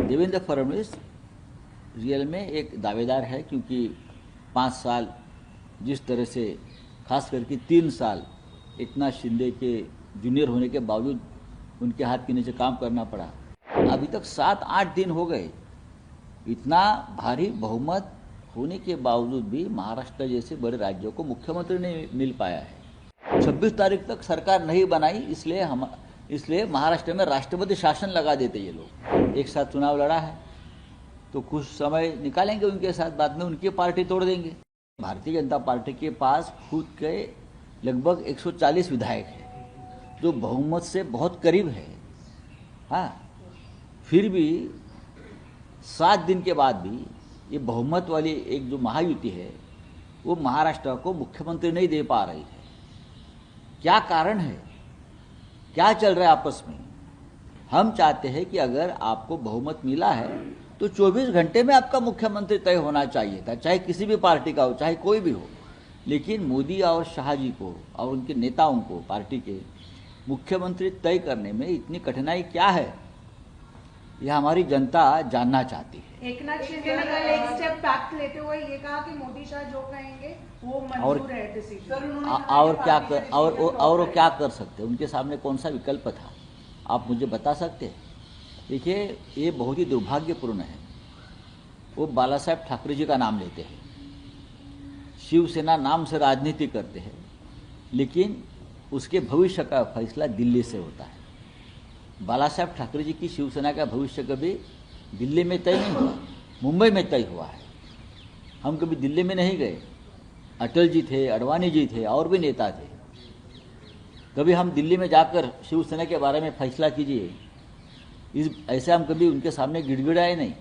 Devendra Fadnavis real में एक दावेदार है, क्योंकि 5 साल जिस तरह से, खास करके 3 साल एकनाथ शिंदे के जूनियर होने के बावजूद उनके हाथ के नीचे काम करना पड़ा। अभी तक 7-8 दिन हो गए, इतना भारी बहुमत होने के बावजूद भी महाराष्ट्र जैसे बड़े राज्यों को मुख्यमंत्री नहीं मिल पाया है। 26 तारीख तक सरकार नहीं बनाई, इसलिए महाराष्ट्र में राष्ट्रपति शासन लगा देते ये लोग। एक साथ चुनाव लड़ा है तो कुछ समय निकालेंगे उनके साथ, बाद में उनकी पार्टी तोड़ देंगे। भारतीय जनता पार्टी के पास खुद के लगभग 140 विधायक हैं, जो बहुमत से बहुत करीब है। हाँ, फिर भी 7 दिन के बाद भी ये बहुमत वाली एक जो महायुति है वो महाराष्ट्र को मुख्यमंत्री नहीं दे पा रही है। क्या कारण है, क्या चल रहा है आपस में? हम चाहते हैं कि अगर आपको बहुमत मिला है तो 24 घंटे में आपका मुख्यमंत्री तय होना चाहिए था, चाहे किसी भी पार्टी का हो, चाहे कोई भी हो। लेकिन मोदी और शाह जी को और उनके नेताओं को, पार्टी के मुख्यमंत्री तय करने में इतनी कठिनाई क्या है, यह हमारी जनता जानना चाहती है। एकनाथ शिंदे ने कल एक स्टेप बैक लेते हुए ये कहा कि मोदी शाह जो कहेंगे वो मंजूर है डिसीजन। और वो क्या कर सकते हैं? उनके सामने कौन सा विकल्प था, आप मुझे बता सकते हैं? देखिए, ये बहुत ही दुर्भाग्यपूर्ण है। वो बाला साहेब ठाकरे जी का नाम लेते हैं, शिवसेना नाम से राजनीति करते हैं, लेकिन उसके भविष्य का फैसला दिल्ली से होता है। बाला साहेब ठाकरे जी की शिवसेना का भविष्य कभी दिल्ली में तय नहीं हुआ, मुंबई में तय हुआ है। हम कभी दिल्ली में नहीं गए। अटल जी थे, अडवाणी जी थे, और भी नेता थे। कभी हम दिल्ली में जाकर शिवसेना के बारे में फैसला कीजिए, ऐसे हम कभी उनके सामने गिड़गिड़ाए नहीं।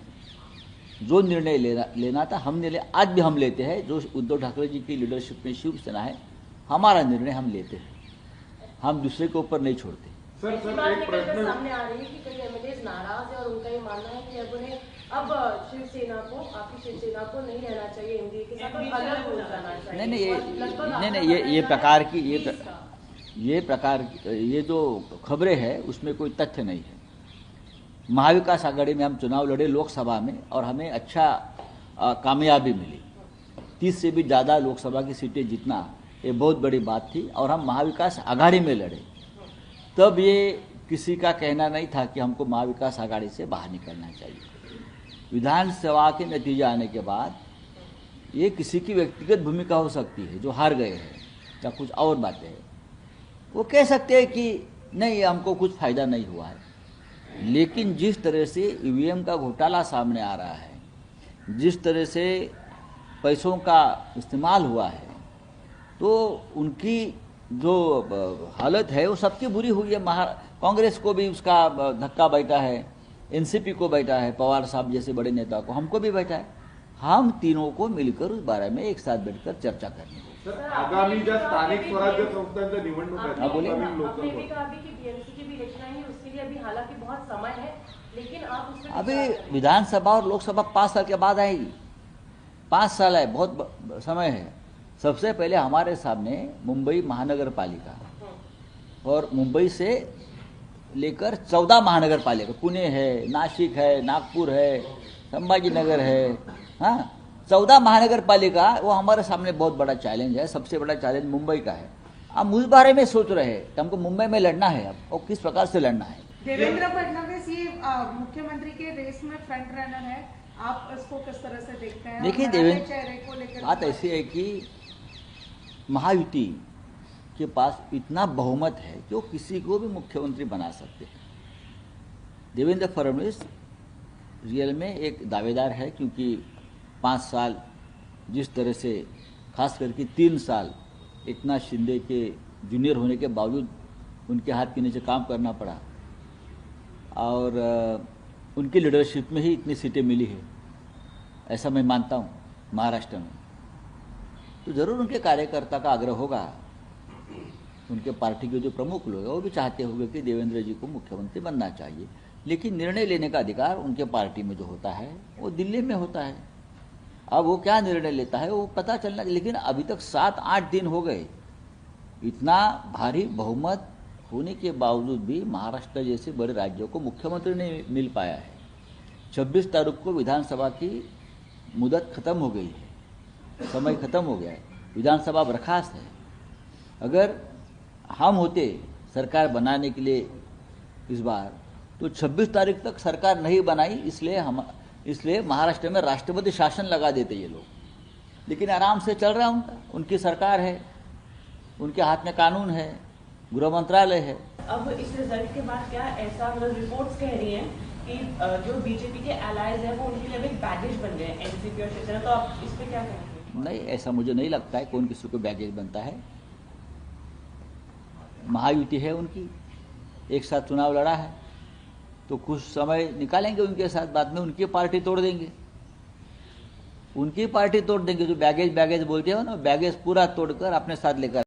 जो निर्णय लेना था हमने ले, आज भी हम लेते हैं। जो उद्धव ठाकरे जी की लीडरशिप में शिवसेना है, हमारा निर्णय हम लेते हैं, हम दूसरे के ऊपर नहीं छोड़ते। सर एक प्रश्न सामने आ रही है कि कई एमएलएज नाराज है और उनका ये मानना है कि अब शिवसेना को, आपकी शिवसेना को नहीं रहना चाहिए, एनडीए के साथ अलग हो जाना चाहिए। नहीं, ये प्रकार ये जो खबरें हैं उसमें कोई तथ्य नहीं है। महाविकास आघाड़ी में हम चुनाव लड़े लोकसभा में, और हमें अच्छा कामयाबी मिली। 30 से भी ज़्यादा लोकसभा की सीटें जीतना ये बहुत बड़ी बात थी, और हम महाविकास आघाड़ी में लड़े। तब ये किसी का कहना नहीं था कि हमको महाविकास आघाड़ी से बाहर निकलना चाहिए। विधानसभा के नतीजे आने के बाद ये किसी की व्यक्तिगत भूमिका हो सकती है, जो हार गए हैं या कुछ और बातें हैं, वो कह सकते हैं कि नहीं, हमको कुछ फायदा नहीं हुआ है। लेकिन जिस तरह से ईवीएम का घोटाला सामने आ रहा है, जिस तरह से पैसों का इस्तेमाल हुआ है, तो उनकी जो हालत है वो सबकी बुरी हुई है। कांग्रेस को भी उसका धक्का बैठा है, एनसीपी को बैठा है, पवार साहब जैसे बड़े नेता को, हमको भी बैठा है। हम तीनों को मिलकर उस बारे में एक साथ बैठकर चर्चा करनी है। सर, आगामी ज्या स्थानिक स्वराज्य संस्थांच्या निवडणुका आपने भी कहा कि बीएमसी की भी रचना है, उसके लिए अभी हालांकि बहुत समय है, लेकिन आप उसमें अभी विधानसभा और लोकसभा 5 साल के बाद आएगी। 5 साल है, बहुत समय है। सबसे पहले हमारे सामने मुंबई महानगर पालिका, और मुंबई से लेकर 14 महानगर पालिका, पुणे है, नासिक है, नागपुर है, संभाजीनगर है, हाँ, 14 महानगर पालिका, वो हमारे सामने बहुत बड़ा चैलेंज है। सबसे बड़ा चैलेंज मुंबई का है। हम उस बारे में सोच रहे हैं कि हमको मुंबई में लड़ना है अब, और किस प्रकार से लड़ना है। देवेंद्र फडणवीस ये मुख्यमंत्री के रेस में फ्रंट रनर है, आप इसको किस तरह से देखते हैं? देखिए, देवेंद्र, बात ऐसी है कि महायुति के पास इतना बहुमत है कि वो किसी को भी मुख्यमंत्री बना सकते हैं। देवेंद्र फडणवीस रियल में एक दावेदार है, क्योंकि 5 साल जिस तरह से, खास करके 3 साल एकनाथ शिंदे के जूनियर होने के बावजूद उनके हाथ के नीचे काम करना पड़ा, और उनकी लीडरशिप में ही इतनी सीटें मिली है, ऐसा मैं मानता हूँ महाराष्ट्र में। तो ज़रूर उनके कार्यकर्ता का आग्रह होगा, उनके पार्टी के जो प्रमुख लोग हैं वो भी चाहते होंगे कि देवेंद्र जी को मुख्यमंत्री बनना चाहिए। लेकिन निर्णय लेने का अधिकार उनके पार्टी में जो होता है वो दिल्ली में होता है। अब वो क्या निर्णय लेता है वो पता चलना। लेकिन अभी तक 7-8 दिन हो गए, इतना भारी बहुमत होने के बावजूद भी महाराष्ट्र जैसे बड़े राज्यों को मुख्यमंत्री नहीं मिल पाया है। 26 तारीख को विधानसभा की मुदत खत्म हो गई है, समय खत्म हो गया है, विधानसभा बर्खास्त है। अगर हम होते सरकार बनाने के लिए इस बार, तो 26 तारीख तक सरकार नहीं बनाई, इसलिए महाराष्ट्र में राष्ट्रपति शासन लगा देते ये लोग। लेकिन आराम से चल रहा है उनकी सरकार है, उनके हाथ में कानून है, गृह मंत्रालय है। अब इस रिजल्ट के बाद क्या ऐसा, मतलब रिपोर्ट्स कह रही हैं कि जो बीजेपी के एलाइज हैं वो उनके लिए एक बैगेज बन गए एनसीपी और शिवसेना, तो आप इस पे क्या कहेंगे? नहीं, ऐसा मुझे नहीं लगता है कौन किसी को बैगेज बनता है। महायुति है उनकी, एक साथ चुनाव लड़ा है, तो कुछ समय निकालेंगे उनके साथ, बाद में उनकी पार्टी तोड़ देंगे, उनकी पार्टी तोड़ देंगे। जो बैगेज बोलते हो ना, बैगेज पूरा तोड़कर अपने साथ लेकर